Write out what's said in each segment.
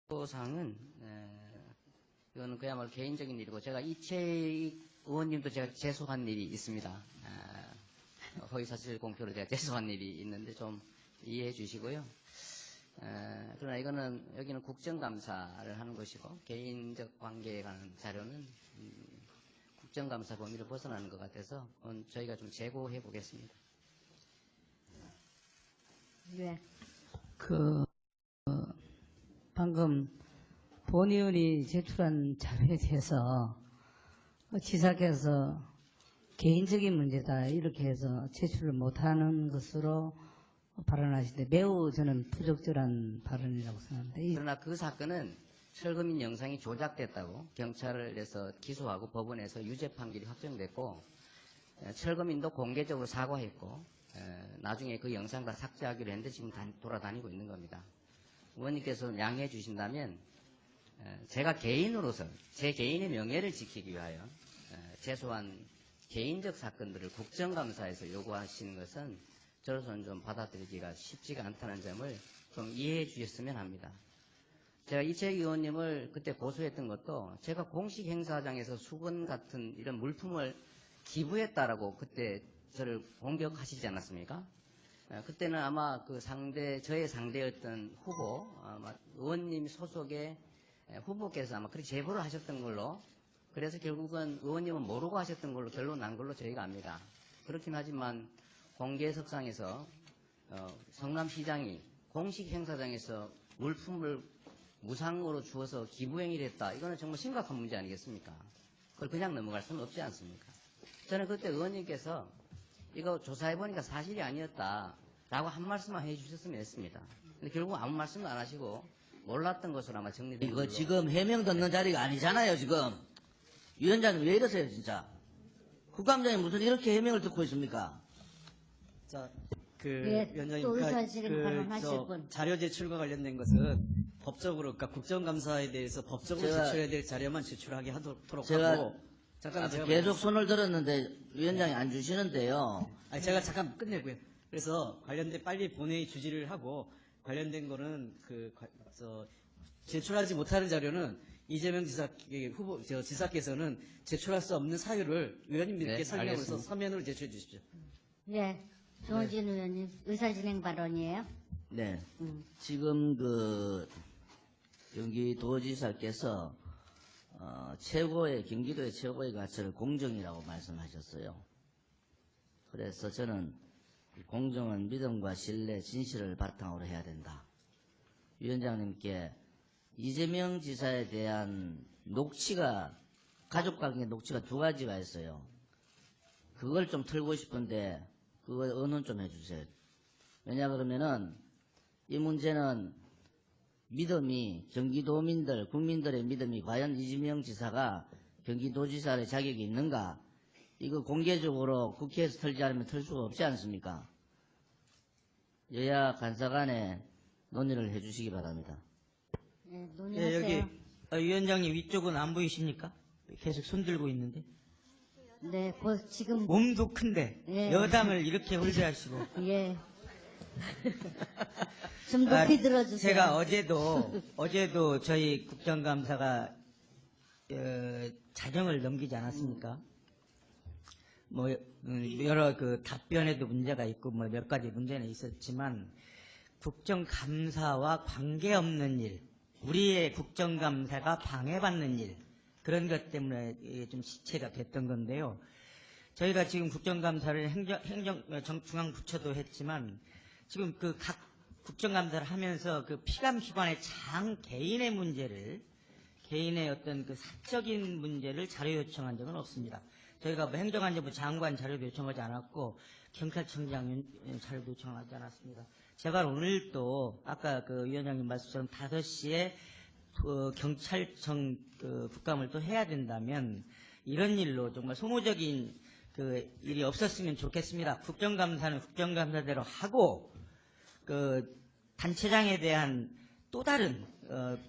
사항은 이거는 그야말로 개인적인 일이고 제가 이채익 의원님도 제가 제소한 일이 있습니다. 허위사실 공표를 제가 제소한 일이 있는데 좀 이해해 주시고요. 그러나 이거는 여기는 국정감사를 하는 것이고 개인적 관계에 관한 자료는 국정감사 범위를 벗어나는 것 같아서 저희가 좀 재고해 보겠습니다. 네. 방금 본 의원이 제출한 자료에 대해서 지사께서 개인적인 문제다 이렇게 해서 제출을 못하는 것으로 발언하시는데 매우 저는 부적절한 발언이라고 생각합니다. 그러나 그 사건은 철거민 영상이 조작됐다고 경찰에서 기소하고 법원에서 유죄 판결이 확정됐고 철거민도 공개적으로 사과했고 나중에 그 영상 다 삭제하기로 했는데 지금 돌아다니고 있는 겁니다. 의원님께서 양해해 주신다면 제가 개인으로서 제 개인의 명예를 지키기 위하여 제소한 개인적 사건들을 국정감사에서 요구하시는 것은 저로서는 좀 받아들이기가 쉽지가 않다는 점을 좀 이해해 주셨으면 합니다. 제가 이채익 의원님을 그때 고소했던 것도 제가 공식 행사장에서 수건 같은 이런 물품을 기부했다라고 그때 저를 공격하시지 않았습니까? 그때는 아마 저의 상대였던 후보, 아마 의원님 소속의 후보께서 아마 그렇게 제보를 하셨던 걸로, 그래서 결국은 의원님은 모르고 하셨던 걸로 결론 난 걸로 저희가 압니다. 그렇긴 하지만 공개석상에서 성남시장이 공식 행사장에서 물품을 무상으로 주어서 기부행위를 했다. 이거는 정말 심각한 문제 아니겠습니까? 그걸 그냥 넘어갈 수는 없지 않습니까? 저는 그때 의원님께서 이거 조사해보니까 사실이 아니었다라고 한 말씀만 해주셨으면 했습니다. 근데 결국 아무 말씀도 안 하시고 몰랐던 것으로 아마 정리된 이거 걸로. 지금 해명 듣는 자리가 아니잖아요, 지금. 위원장님 왜 이러세요, 진짜? 국감장이 무슨 이렇게 해명을 듣고 있습니까? 자, 예, 위원장님, 또 의사진행 발언하실 분. 자료 제출과 관련된 것은 법적으로, 그러니까 국정감사에 대해서 법적으로 제출해야 될 자료만 제출하게 하도록 제가 하고. 잠깐만 제가 계속 손을 들었는데 위원장이 안 주시는데요. 아니, 제가 잠깐 끝내고요. 그래서 관련된 빨리 본회의 주지를 하고 관련된 거는 제출하지 못하는 자료는 이재명 지사께서는 제출할 수 없는 사유를 의원님들께 설명해서 서면으로 제출해 주십시오. 네. 조원진 의원님, 의사진행 발언이에요? 네. 지금 경기도지사께서 경기도의 최고의 가치를 공정이라고 말씀하셨어요. 그래서 저는 공정은 믿음과 신뢰, 진실을 바탕으로 해야 된다. 위원장님께 이재명 지사에 대한 가족관계 녹취가 두 가지가 있어요. 그걸 좀 틀고 싶은데 그걸 언론 좀 해주세요. 왜냐 그러면은 이 문제는 믿음이 경기도민들, 국민들의 믿음이 과연 이재명 지사가 경기도지사의 자격이 있는가? 이거 공개적으로 국회에서 털지 않으면 털 수가 없지 않습니까? 여야 간사 간에 논의를 해주시기 바랍니다. 네, 논의하세요. 여기 위원장님 위쪽은 안 보이십니까? 계속 손 들고 있는데. 네, 지금. 몸도 큰데 예. 여당을 이렇게 홀대하시고. 예. 좀 높이 들어주세요. 제가 어제도 저희 국정감사가 자정을 넘기지 않았습니까? 뭐 여러 답변에도 문제가 있고 뭐 몇 가지 문제는 있었지만 국정감사와 관계없는 일, 우리의 국정감사가 방해받는 일, 그런 것 때문에 좀 지체가 됐던 건데요. 저희가 지금 국정감사를 중앙부처도 했지만 지금 각 국정감사를 하면서 피감기관의 개인의 문제를, 개인의 어떤 사적인 문제를 자료 요청한 적은 없습니다. 저희가 뭐 행정안전부 장관 자료도 요청하지 않았고 경찰청장 자료도 요청하지 않았습니다. 제가 오늘 또 아까 위원장님 말씀처럼 5시에 경찰청 국감을 또 해야 된다면 이런 일로 정말 소모적인 일이 없었으면 좋겠습니다. 국정감사는 국정감사대로 하고 단체장에 대한 또 다른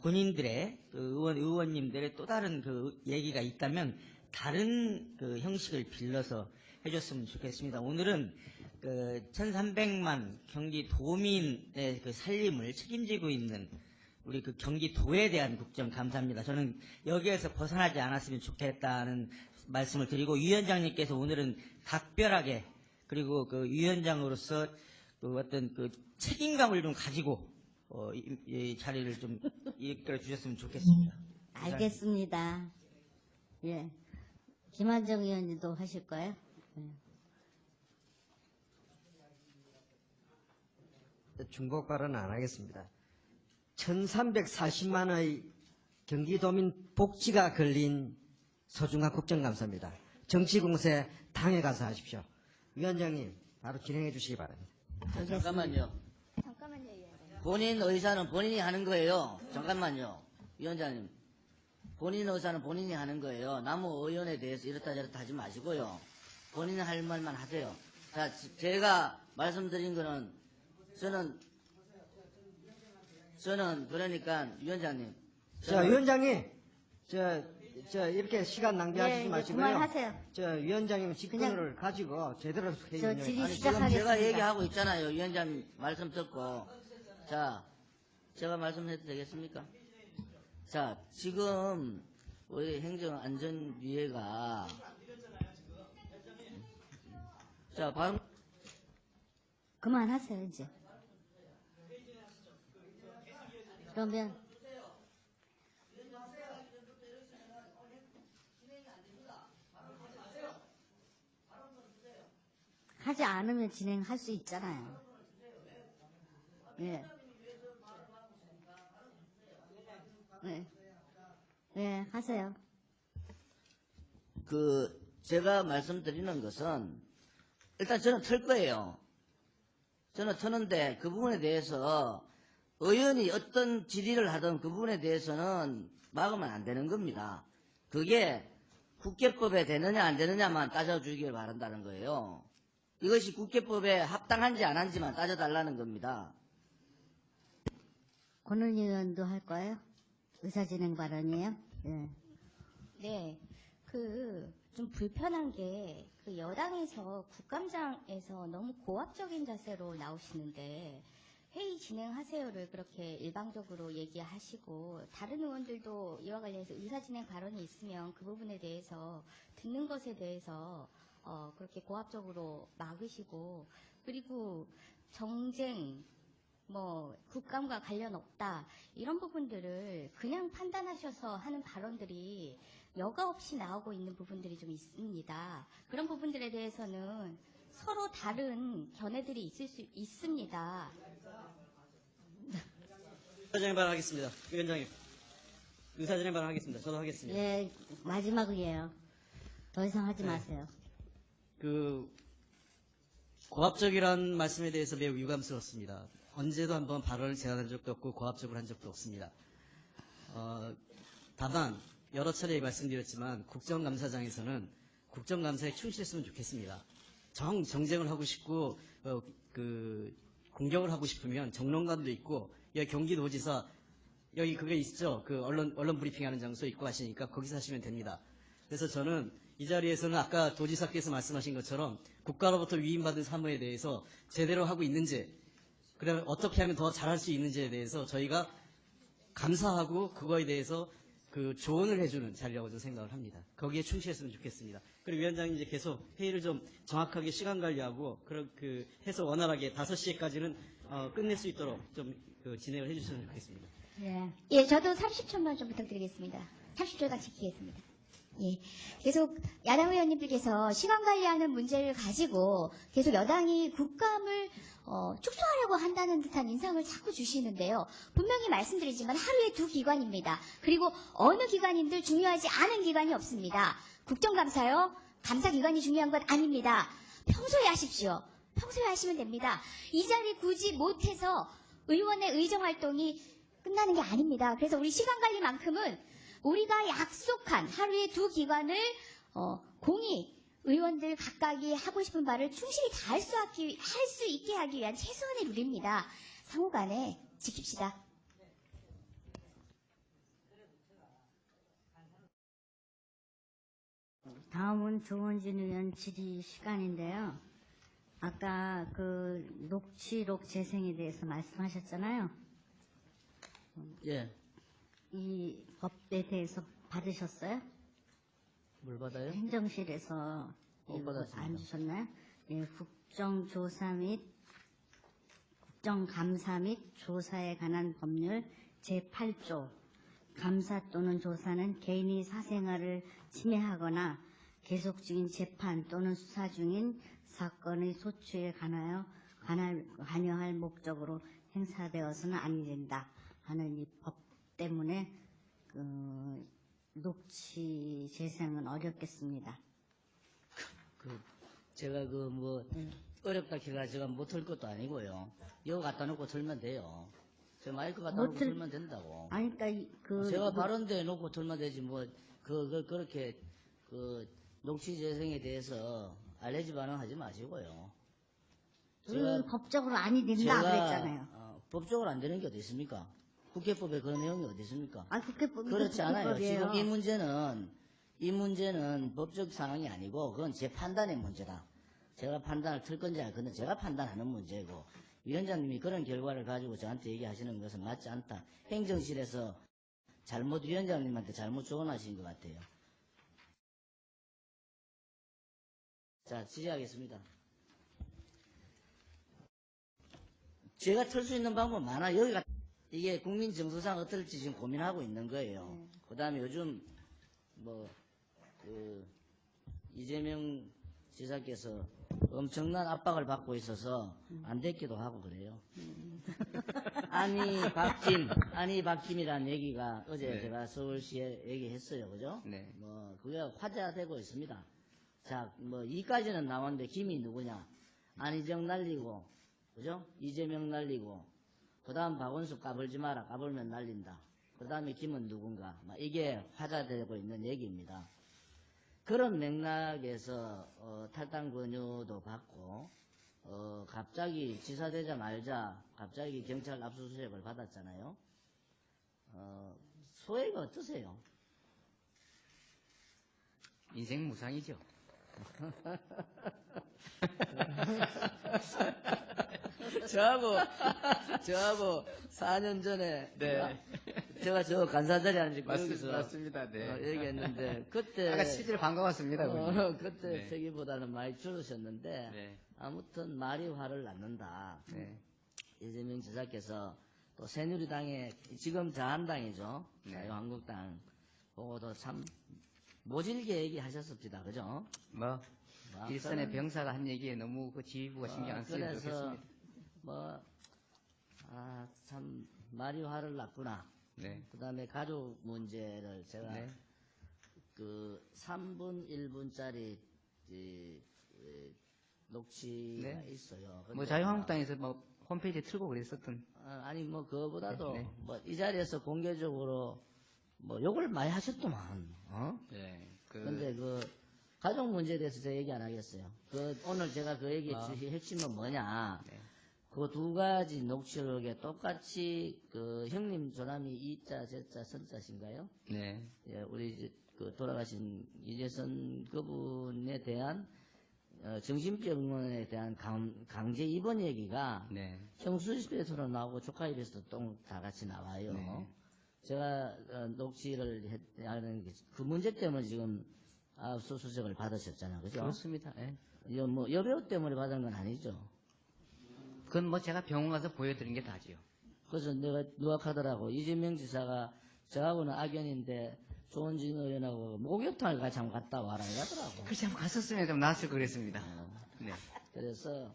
본인들의 의원님들의 또 다른 얘기가 있다면 다른 형식을 빌려서 해줬으면 좋겠습니다. 오늘은 1,300만 경기도민의 살림을 책임지고 있는 우리 그 경기도에 대한 국정감사입니다. 저는 여기에서 벗어나지 않았으면 좋겠다는 말씀을 드리고, 위원장님께서 오늘은 각별하게, 그리고 그 위원장으로서 그 어떤 그 책임감을 좀 가지고 이 자리를 좀 이끌어 주셨으면 좋겠습니다. 알겠습니다. 예. 김한정 의원님도 하실 거예요? 중복 발언은 안 하겠습니다. 1340만의 경기도민 복지가 걸린 소중한 국정감사입니다. 정치공세 당에 가서 하십시오. 위원장님, 바로 진행해 주시기 바랍니다. 잠깐만요. 본인 의사는 본인이 하는 거예요. 잠깐만요. 위원장님. 본인 의사는 본인이 하는 거예요. 남의 의원에 대해서 이렇다 저렇다 하지 마시고요. 본인이 할 말만 하세요. 자, 제가 말씀드린 거는 저는 그러니까 위원장님. 자, 위원장님, 이렇게 시간 낭비하시지 예, 마시고요. 그만하세요. 위원장님 직권을 가지고 제대로 회의 저 운영해 질의 아니, 주십시오. 지금 제가 시작하겠습니다. 얘기하고 있잖아요. 위원장님 말씀 듣고. 자, 제가 말씀해도 되겠습니까? 자, 지금 우리 행정안전위회가 자, 바로 그만하세요, 이제. 그러면 하지 않으면 진행할 수 있잖아요. 예. 네. 네, 하세요. 제가 말씀드리는 것은 일단 저는 틀 거예요. 저는 트는데 그 부분에 대해서 의원이 어떤 질의를 하든 그 부분에 대해서는 막으면 안 되는 겁니다. 그게 국회법에 되느냐 안 되느냐만 따져주기를 바란다는 거예요. 이것이 국회법에 합당한지 안 한지만 따져달라는 겁니다. 권은희 의원도 할 거예요? 의사진행 발언이에요? 예. 네, 좀 불편한 게, 여당에서 국감장에서 너무 고압적인 자세로 나오시는데, 회의 진행하세요를 그렇게 일방적으로 얘기하시고, 다른 의원들도 이와 관련해서 의사진행 발언이 있으면 그 부분에 대해서, 듣는 것에 대해서, 그렇게 고압적으로 막으시고, 그리고 정쟁, 국감과 관련 없다, 이런 부분들을 그냥 판단하셔서 하는 발언들이 여과 없이 나오고 있는 부분들이 좀 있습니다. 그런 부분들에 대해서는 서로 다른 견해들이 있을 수 있습니다. 의사진행 발언하겠습니다. 위원장님. 의사진행 발언하겠습니다. 저도 하겠습니다. 예, 마지막이에요. 더 이상 하지 마세요. 고압적이라는 말씀에 대해서 매우 유감스럽습니다. 언제도 한번 발언을 제안한 적도 없고 고압적으로 한 적도 없습니다. 다만 여러 차례 말씀드렸지만 국정감사장에서는 국정감사에 충실했으면 좋겠습니다. 정쟁을 하고 싶고 공격을 하고 싶으면 정론관도 있고 여기 경기도지사 여기 그게 있죠. 언론 브리핑하는 장소 있고 하시니까 거기서 하시면 됩니다. 그래서 저는 이 자리에서는 아까 도지사께서 말씀하신 것처럼 국가로부터 위임받은 사무에 대해서 제대로 하고 있는지, 그다음에 어떻게 하면 더 잘할 수 있는지에 대해서 저희가 감사하고 그거에 대해서 조언을 해주는 자리라고 저는 생각을 합니다. 거기에 충실했으면 좋겠습니다. 그리고 위원장님 이제 계속 회의를 좀 정확하게 시간 관리하고 해서 원활하게 5시까지는 끝낼 수 있도록 좀 진행을 해주시면 좋겠습니다. 예, 저도 30초만 좀 부탁드리겠습니다. 30초간 지키겠습니다. 예, 계속 야당 의원님들께서 시간 관리하는 문제를 가지고 계속 여당이 국감을 축소하려고 한다는 듯한 인상을 자꾸 주시는데요. 분명히 말씀드리지만 하루에 2기관입니다. 그리고 어느 기관인들 중요하지 않은 기관이 없습니다. 국정감사요? 감사기관이 중요한 건 아닙니다. 평소에 하십시오. 평소에 하시면 됩니다. 이 자리 굳이 못해서 의원의 의정활동이 끝나는 게 아닙니다. 그래서 우리 시간관리만큼은 우리가 약속한 하루에 2기관을 공히 의원들 각각이 하고 싶은 바를 충실히 다 할 수 있게 하기 위한 최소한의 룰입니다. 상호간에 지킵시다. 다음은 조원진 의원 질의 시간인데요. 아까 녹취록 재생에 대해서 말씀하셨잖아요. 예, 이 법에 대해서 받으셨어요? 뭘 받아요? 행정실에서 못 이거 받았습니다. 안 주셨나요? 예, 국정조사 및 국정감사 및 조사에 관한 법률 제8조 감사 또는 조사는 개인의 사생활을 침해하거나 계속 중인 재판 또는 수사 중인 사건의 소추에 관여할 목적으로 행사되어서는 아니 된다 하는 이 법 때문에 녹취 재생은 어렵겠습니다. 제가 어렵다 해가 제가 못 틀 것도 아니고요. 이거 갖다 놓고 틀면 돼요. 저 마이크 갖다 놓고 틀면 된다고. 아니, 그러니까 제가 발언대에 놓고 틀면 되지, 그렇게, 녹취 재생에 대해서 알레지 반응하지 마시고요. 법적으로 아니 된다 그랬잖아요. 법적으로 안 되는 게 어디 있습니까? 국회법에 그런 내용이 어디 있습니까? 국회법이 그렇지 않아요. 국회법이에요. 지금 이 문제는 법적 상황이 아니고, 그건 제 판단의 문제다. 제가 판단을 틀 건지 알 건지 제가 판단하는 문제고, 위원장님이 그런 결과를 가지고 저한테 얘기하시는 것은 맞지 않다. 행정실에서 위원장님한테 잘못 조언하신 것 같아요. 자, 지지하겠습니다. 제가 틀 수 있는 방법 많아. 이게 국민 정서상 어떨지 지금 고민하고 있는 거예요. 그 다음에 요즘, 이재명 지사께서 엄청난 압박을 받고 있어서 안 됐기도 하고 그래요. 아니 박김이라는 얘기가 어제 네. 제가 서울시에 얘기했어요. 그죠? 네. 그게 화제가 되고 있습니다. 자, 이까지는 나왔는데 김이 누구냐? 안희정 날리고, 그죠? 이재명 날리고, 그 다음 박원순 까불지 마라. 까불면 날린다. 그 다음에 김은 누군가. 이게 화제되고 있는 얘기입니다. 그런 맥락에서 탈당 권유도 받고 갑자기 지사 되자마자 갑자기 경찰 압수수색을 받았잖아요. 소회가 어떠세요? 인생 무상이죠. 저하고 4년 전에 네. 제가 저 간사자리 앉고 맞습니다. 네. 얘기했는데 그때 아까 실제로 반가웠습니다. 그때 네. 세기보다는 많이 줄으셨는데 네. 아무튼 말이 화를 낳는다. 네. 이재명 지사께서 또 새누리당의 지금 자한당이죠. 네. 자유한국당 보고도 참 모질게 얘기하셨습니다. 그죠? 일선의 병사가 한 얘기에 너무 그 지휘부가 신경 안 쓰면 그래서 좋겠습니다. 참 말이 화를 났구나. 네. 그 다음에 가족 문제를 제가 네. 3분, 1분짜리 녹취가 네. 있어요. 자유한국당에서 홈페이지에 틀고 그랬었던. 그거보다도 네. 이 자리에서 공개적으로 욕을 많이 하셨더만. 네. 근데 가족 문제에 대해서 제가 얘기 안 하겠어요. 오늘 제가 그 얘기의 핵심은 뭐냐. 네. 그 두 가지 녹취록에 똑같이 형님 조남이 이자, 제자, 선자신가요? 네. 예, 우리 돌아가신 이재선 그분에 대한 정신병원에 대한 강제 입원 얘기가 네. 형수 집에서도 나오고 조카 입에서도 똥 다 같이 나와요. 네. 제가 녹취를 하는 그 문제 때문에 지금 압수수색을 받으셨잖아요. 그죠? 그렇습니다. 예. 여배우 때문에 받은 건 아니죠. 그건 제가 병원 가서 보여드린 게 다지요. 그래서 내가 누락하더라고. 이재명 지사가 저하고는 악연인데 조원진 의원하고 목욕탕을 같이 한번 갔다 와라 이러더라고. 그렇지 한번 갔었으면 좀 나았을 것 같습니다. 네. 그래서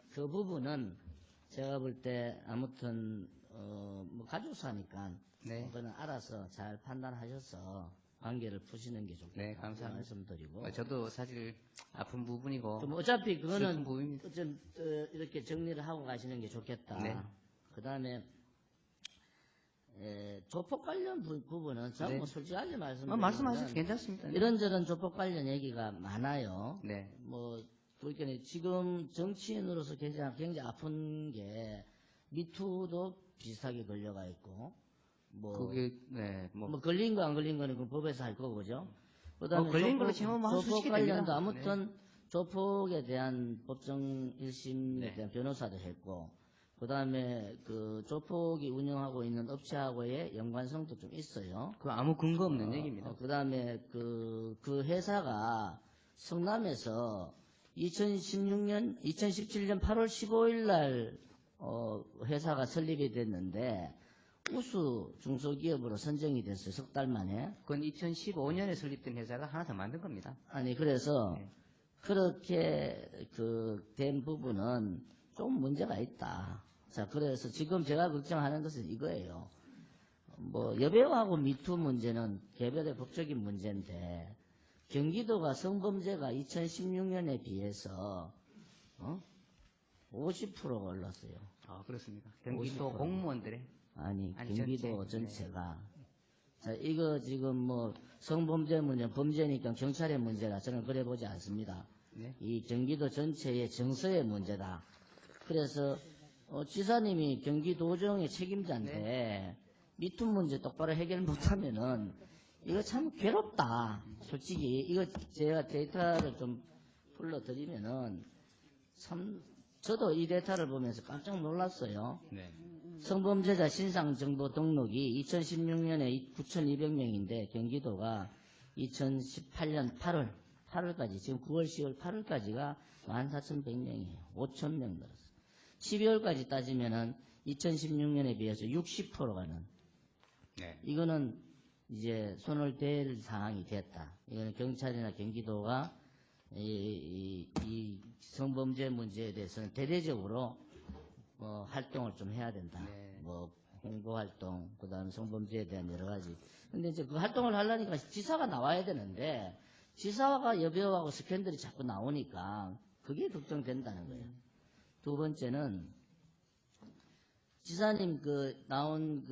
그 부분은 제가 볼 때 아무튼 가족사니까 네. 그거는 알아서 잘 판단하셔서 관계를 푸시는 게 좋겠다. 네, 감사합니다. 말씀드리고. 저도 사실 아픈 부분이고. 그럼 어차피 슬픈 그거는 부분입니다. 좀 이렇게 정리를 하고 가시는 게 좋겠다. 네. 그 다음에 조폭 관련 부분은 제가 네. 솔직하게 말씀드리면 말씀하셔도 괜찮습니다. 이런저런 조폭 관련 얘기가 많아요. 네. 그러니까 지금 정치인으로서 굉장히 아픈 게 미투도 비슷하게 걸려가 있고 그게 네. 걸린 거 안 걸린 거는 그 법에서 할 거고 그죠? 그다음에 걸린 걸로 치면 조폭 수식이 관련도 됩니다. 아무튼 조폭에 대한 법정 1심에 네. 대한 변호사도 했고 그 다음에 그 조폭이 운영하고 있는 업체하고의 연관성도 좀 있어요. 그 아무 근거 없는 얘기입니다. 그 다음에 그 회사가 성남에서 2017년 8월 15일 날 회사가 설립이 됐는데 우수 중소기업으로 선정이 됐어요. 석 달 만에. 그건 2015년에 설립된 회사가 하나 더 만든 겁니다. 아니 그래서 네. 그렇게 된 부분은 좀 문제가 있다. 자, 그래서 지금 제가 걱정하는 것은 이거예요. 뭐 여배우하고 미투 문제는 개별의 법적인 문제인데 경기도가 성범죄가 2016년에 비해서 50%가 올랐어요. 아, 그렇습니까? 경기도 50%. 공무원들의 아니 아니, 경기도 전체. 전체가. 자, 이거 지금 뭐 성범죄 문제, 범죄니까 경찰의 문제라 저는 그래 보지 않습니다. 네. 이 경기도 전체의 정서의 문제다. 그래서 지사님이 경기도정의 책임자인데 미투 문제 똑바로 해결 못하면은 이거 참 괴롭다. 솔직히 이거 제가 데이터를 좀 불러드리면은 참 저도 이 데이터를 보면서 깜짝 놀랐어요. 네. 성범죄자 신상정보 등록이 2016년에 9,200명인데 경기도가 2018년 8월까지 지금 9월, 10월, 8월까지가 14,100명이에요. 5,000명 늘었어요. 12월까지 따지면은 2016년에 비해서 60%가는 네. 이거는 이제 손을 댈 상황이 됐다. 이거는 경찰이나 경기도가 이 성범죄 문제에 대해서는 대대적으로 활동을 좀 해야 된다. 네. 뭐 홍보 활동, 그다음 성범죄에 대한 여러 가지. 근데 이제 그 활동을 하려니까 지사가 나와야 되는데 지사가 여배우하고 스캔들이 자꾸 나오니까 그게 걱정된다는 거예요. 두 번째는 지사님 나온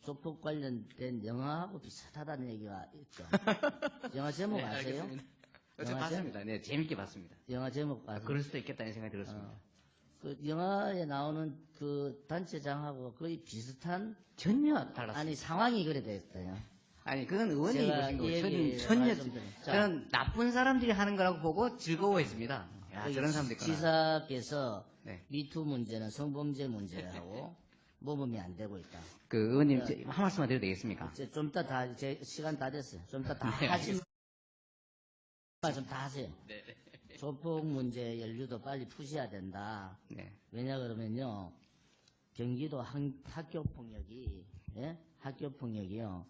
조폭 관련된 영화하고 비슷하다는 얘기가 있죠. 영화 제목 아세요? 알겠습니다. 영화 저 봤습니다. 네, 재밌게 봤습니다. 영화 제목 아세요? 그럴 수도 있겠다는 생각이 들었습니다. 그 영화에 나오는 그 단체장하고 거의 비슷한 전혀 달랐습니다. 아니 상황이 그래 됐어요. 아니, 그건 의원이 제가 입으신 이 얘기 거고, 전혀, 말씀드려요. 자. 저는 나쁜 사람들이 하는 거라고 보고 즐거워했습니다. 야, 저런 사람들 있구나. 지사께서 네. 미투 문제는 성범죄 문제라고 모범이 안 되고 있다. 그 의원님, 한 말씀만 드려도 되겠습니까? 이제 좀 이따 제 시간 다 됐어요. 좀 이따 다 네, 하시 말씀 다 하세요. 네. 조폭 문제 연루도 빨리 푸셔야 된다. 네. 왜냐 그러면요, 경기도 학교 폭력이, 예? 학교 폭력이요,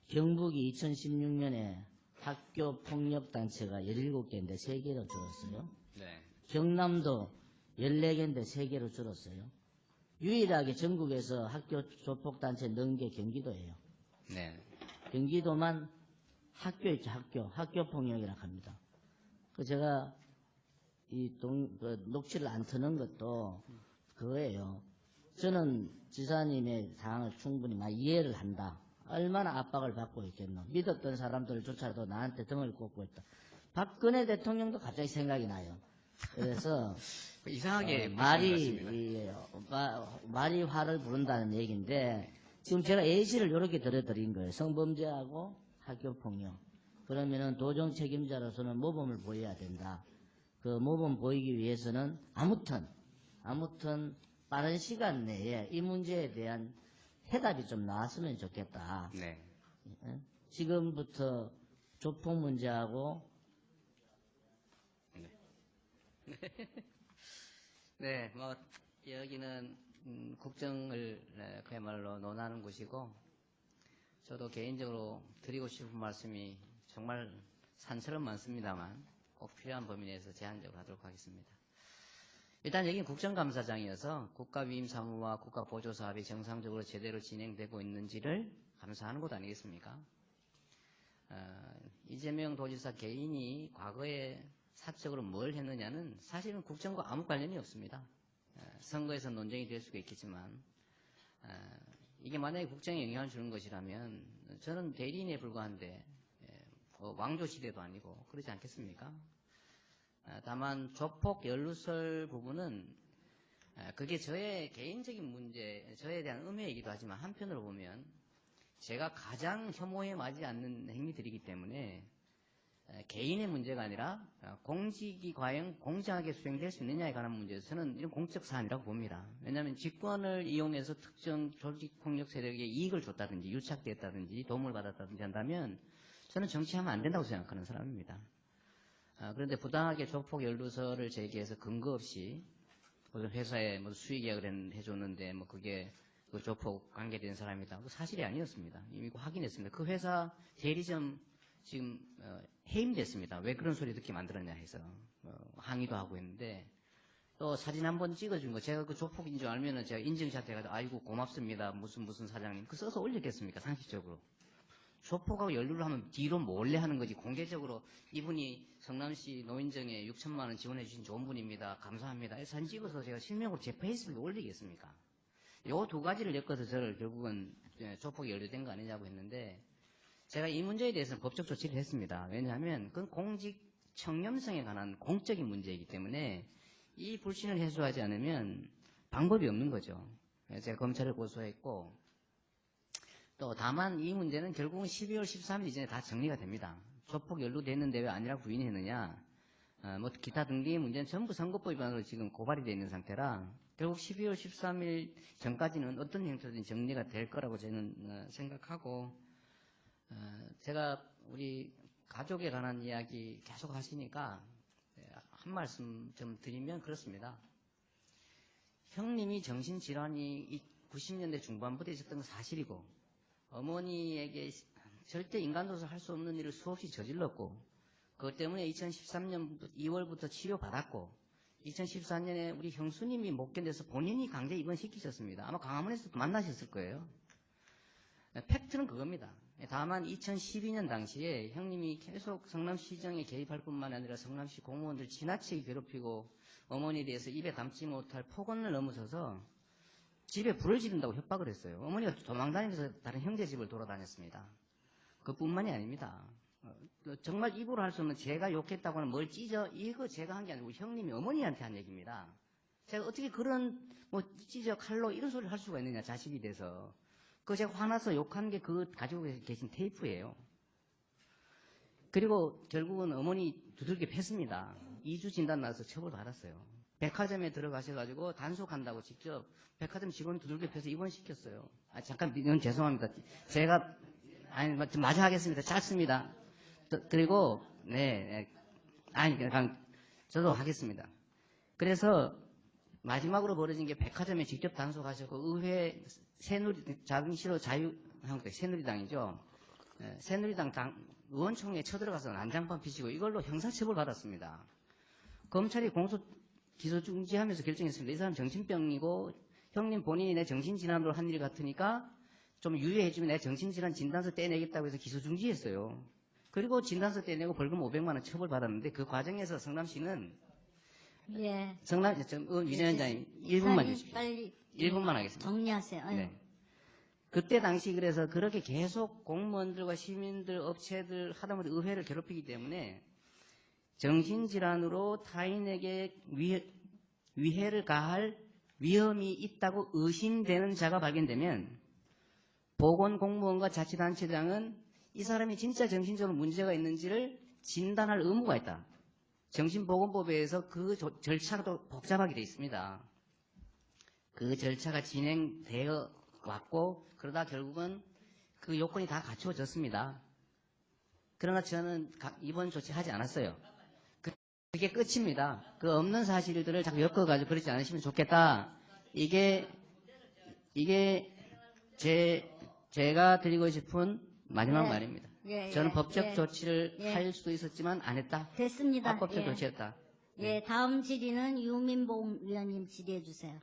경북이 2016년에 학교 폭력 단체가 17개인데 3개로 줄었어요. 네. 경남도 14개인데 3개로 줄었어요. 유일하게 전국에서 학교 조폭 단체 넣은 게 경기도예요. 네. 경기도만 학교 있죠, 학교 폭력이라고 합니다. 제가 녹취를 안 트는 것도 그거예요. 저는 지사님의 사항을 충분히 이해를 한다. 얼마나 압박을 받고 있겠노. 믿었던 사람들조차도 나한테 등을 꽂고 있다. 박근혜 대통령도 갑자기 생각이 나요. 그래서 이상하게 말이 화를 부른다는 얘기인데 지금 제가 예시를 이렇게 들어드린 거예요. 성범죄하고 학교폭력. 그러면은 도정 책임자로서는 모범을 보여야 된다. 그 모범 보이기 위해서는 아무튼 빠른 시간 내에 이 문제에 대한 해답이 좀 나왔으면 좋겠다. 네. 지금부터 조폭 문제하고 네, 뭐 여기는 국정을 그야말로 논하는 곳이고 저도 개인적으로 드리고 싶은 말씀이 정말 산처럼 많습니다만 꼭 필요한 범위 내에서 제한적으로 하도록 하겠습니다. 일단 여기는 국정감사장이어서 국가위임 사무와 국가보조사업이 정상적으로 제대로 진행되고 있는지를 감사하는 곳 아니겠습니까? 이재명 도지사 개인이 과거에 사적으로 뭘 했느냐는 사실은 국정과 아무 관련이 없습니다. 선거에서 논쟁이 될 수가 있겠지만 이게 만약에 국정에 영향을 주는 것이라면 저는 대리인에 불과한데 왕조시대도 아니고 그러지 않겠습니까? 다만 조폭 연루설 부분은 그게 저의 개인적인 문제, 저에 대한 음해이기도 하지만 한편으로 보면 제가 가장 혐오에 맞지 않는 행위들이기 때문에 개인의 문제가 아니라 공직이 과연 공정하게 수행될 수 있느냐에 관한 문제에서 저는 이런 공적 사안이라고 봅니다. 왜냐하면 직권을 이용해서 특정 조직폭력 세력에게 이익을 줬다든지 유착됐다든지 도움을 받았다든지 한다면 저는 정치하면 안 된다고 생각하는 사람입니다. 그런데 부당하게 조폭 연루서를 제기해서 근거 없이 무슨 회사에 뭐 수의 계약을 해줬는데 뭐 그게 그 조폭 관계된 사람이다. 그 사실이 아니었습니다. 이미 확인했습니다. 그 회사 대리점 지금 해임됐습니다. 왜 그런 소리 듣게 만들었냐 해서 항의도 하고 있는데 또 사진 한번 찍어준 거 제가 그 조폭인 줄 알면은 제가 인증샷 해가지고 아이고 고맙습니다. 무슨 사장님 그 써서 올렸겠습니까? 상식적으로. 조폭하고 연루를 하면 뒤로 몰래 하는 거지 공개적으로 이분이 성남시 노인정에 6천만 원 지원해 주신 좋은 분입니다. 감사합니다. 사진 찍어서 제가 실명으로 제 페이스북에 올리겠습니까? 요 두 가지를 엮어서 저를 결국은 조폭이 연루된 거 아니냐고 했는데 제가 이 문제에 대해서는 법적 조치를 했습니다. 왜냐하면 그건 공직 청렴성에 관한 공적인 문제이기 때문에 이 불신을 해소하지 않으면 방법이 없는 거죠. 제가 검찰을 고소했고 또 다만 이 문제는 결국은 12월 13일 이전에 다 정리가 됩니다. 조폭 연루됐는데 왜 아니라고 부인했느냐. 뭐 기타 등등의 문제는 전부 선거법 위반으로 지금 고발이 되어 있는 상태라 결국 12월 13일 전까지는 어떤 형태든 정리가 될 거라고 저는 생각하고 제가 우리 가족에 관한 이야기 계속 하시니까 한 말씀 좀 드리면 그렇습니다. 형님이 정신질환이 90년대 중반부터 있었던 건 사실이고 어머니에게 절대 인간도서 할 수 없는 일을 수없이 저질렀고 그것 때문에 2013년 2월부터 치료받았고 2014년에 우리 형수님이 못 견뎌서 본인이 강제 입원시키셨습니다. 아마 광화문에서도 만나셨을 거예요. 팩트는 그겁니다. 다만 2012년 당시에 형님이 계속 성남시정에 개입할 뿐만 아니라 성남시 공무원들 지나치게 괴롭히고 어머니에 대해서 입에 담지 못할 폭언을 넘어서서 집에 불을 지른다고 협박을 했어요. 어머니가 도망다니면서 다른 형제 집을 돌아다녔습니다. 그뿐만이 아닙니다. 정말 입으로 할 수 없는 제가 욕했다고 하는 뭘 찢어 이거 제가 한 게 아니고 형님이 어머니한테 한 얘기입니다. 제가 어떻게 그런 뭐 찢어 칼로 이런 소리를 할 수가 있느냐 자식이 돼서 그 제가 화나서 욕한 게 그 가지고 계신 테이프예요. 그리고 결국은 어머니 두들겨 팼습니다. 2주 진단 나서 처벌받았어요. 백화점에 들어가셔가지고 단속한다고 직접 백화점 직원이 두들겨 패서 입원시켰어요. 잠깐 이건 죄송합니다. 제가 좀 마저 하겠습니다. 짧습니다. 그리고 그냥 저도 하겠습니다. 그래서 마지막으로 벌어진 게 백화점에 직접 단속하셨고 의회 자금시로 새누리당이죠. 새누리당 의원총회에 쳐들어가서 난장판 피시고 이걸로 형사처벌 받았습니다. 검찰이 공소 기소 중지하면서 결정했습니다. 이 사람 정신병이고 형님 본인이 내 정신질환으로 한 일 같으니까 좀 유예해주면 내 정신질환 진단서 떼내겠다고 해서 기소 중지했어요. 그리고 진단서 떼내고 벌금 500만 원 처벌받았는데 그 과정에서 성남시는 예. 위원장님 1분만 주십시오. 빨리 1분만 하겠습니다. 정리하세요. 네. 그때 당시 그래서 그렇게 계속 공무원들과 시민들, 업체들 하다못해 의회를 괴롭히기 때문에 정신질환으로 타인에게 위해를 가할 위험이 있다고 의심되는 자가 발견되면 보건공무원과 자치단체장은 이 사람이 진짜 정신적으로 문제가 있는지를 진단할 의무가 있다. 정신보건법에 의해서 그 절차가 또 복잡하게 되어 있습니다. 그 절차가 진행되어 왔고 그러다 결국은 그 요건이 다 갖추어졌습니다. 그러나 저는 입원 조치하지 않았어요. 그게 끝입니다. 그 없는 사실들을 자꾸 엮어가지고 그러지 않으시면 좋겠다. 이게 제가 드리고 싶은 마지막 네. 말입니다. 예, 저는 예, 법적 예. 조치를 예. 할 수도 있었지만 안 했다. 됐습니다. 합법적 예. 조치했다. 예, 다음 질의는 유민봉 위원님 질의해 주세요.